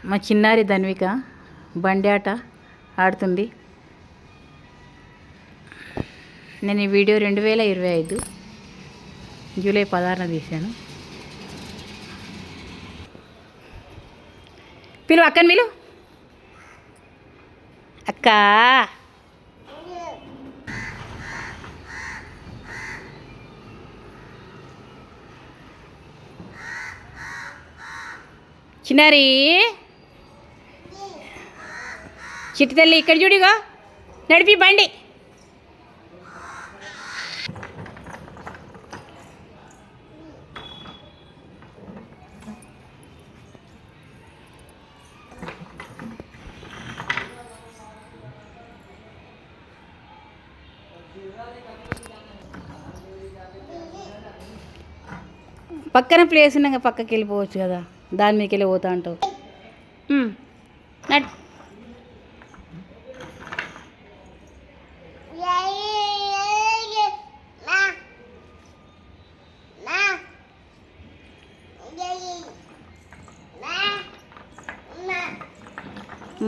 మా చిన్నారి ధన్విక బండి ఆట ఆడుతుంది. నేను ఈ వీడియో 2025 జూలై 16న తీశాను. పిలు అక్కని పిలు. అక్క చిన్నారి చిట్టి తల్లి ఇక్కడ చూడిగా నడిపి బండి. పక్కన ప్లేస్ ఉన్నాక పక్కకి వెళ్ళిపోవచ్చు కదా, దాని మీదకి వెళ్ళి పోతా అంటావు. నడు.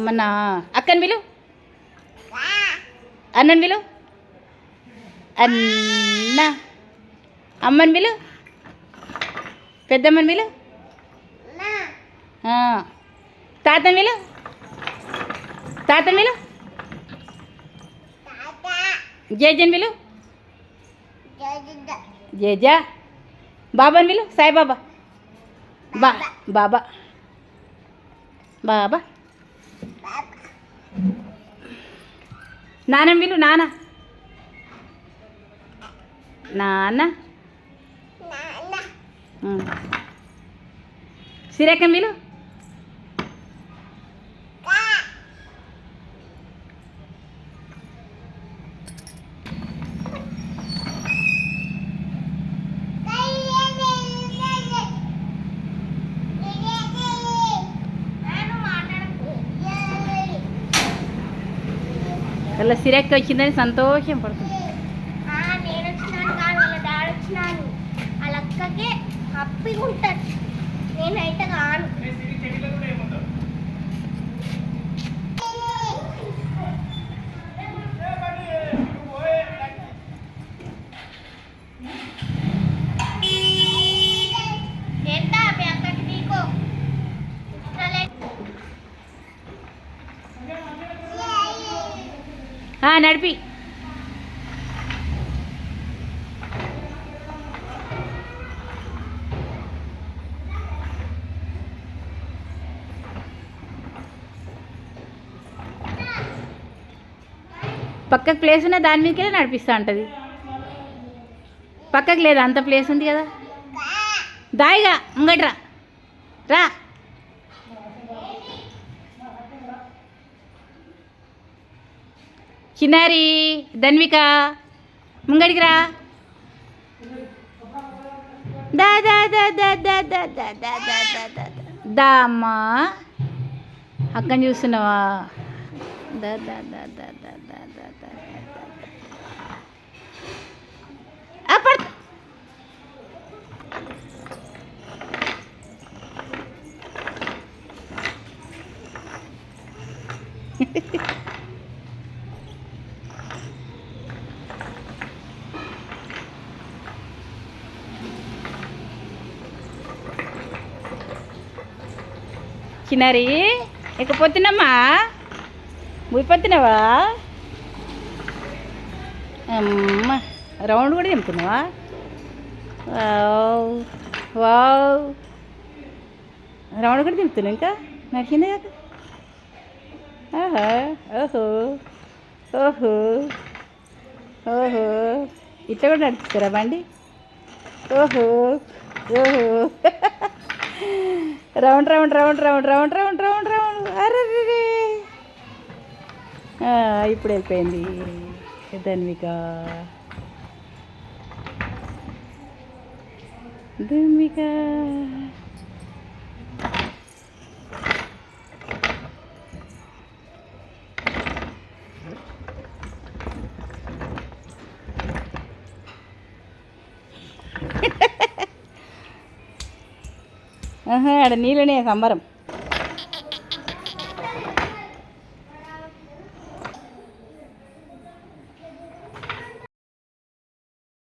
మన అక్కని విలు, అన్నని విలు, అన్న అమ్మని విలు, పెద్దమ్మని విలు, తాతని విలు, తాతని విలు, జేజని విలు, జేజా, బాబాని విలు, సాయిబాబా, బాబా బాబా, నాన్న విలు, నాన్న నాన్న, సిరేకం విలు, అలా సిరక్క వచ్చిందని సంతోషం పడుతుంది. నేను వచ్చినాను కానీ వాళ్ళ డాడీ వచ్చినాను, వాళ్ళ అక్కకే హ్యాపీగా ఉంటుంది. నేనైతే కాను. నడిపి పక్కకు ప్లేస్ ఉన్న దాని మీదకే నడిపిస్తా ఉంటుంది. పక్కకు లేదా, అంత ప్లేస్ ఉంది కదా. దాయిగా ముంగట్రా రా. చిన్నారి ధన్విక ముంగడికి రా. దా దా దా దా దా దా దా దా దా దా దా అమ్మా, అక్కని చూస్తున్నావా? దా దా దా దా దా దా దా దా అప్పుడు చిన్నారి ఎక్కపోతున్నామ్మా, ఊరిపోతున్నావా? అమ్మ రౌండ్ కూడా తింటున్నావా? వావ్ వావ్, రౌండ్ కూడా తింటున్నావు. ఇంకా నడిచిందే కదా. ఆహా, ఓహో ఓహో ఓహో, ఇట్లా కూడా నడుపుతారా బండి? ఓహో ఓహో, round round round round round round round round. అరే ఇప్పుడు వెళ్ళిపోయింది ధన్విక. ధన్విక ఆడ నీళ్ళనే సంబరం.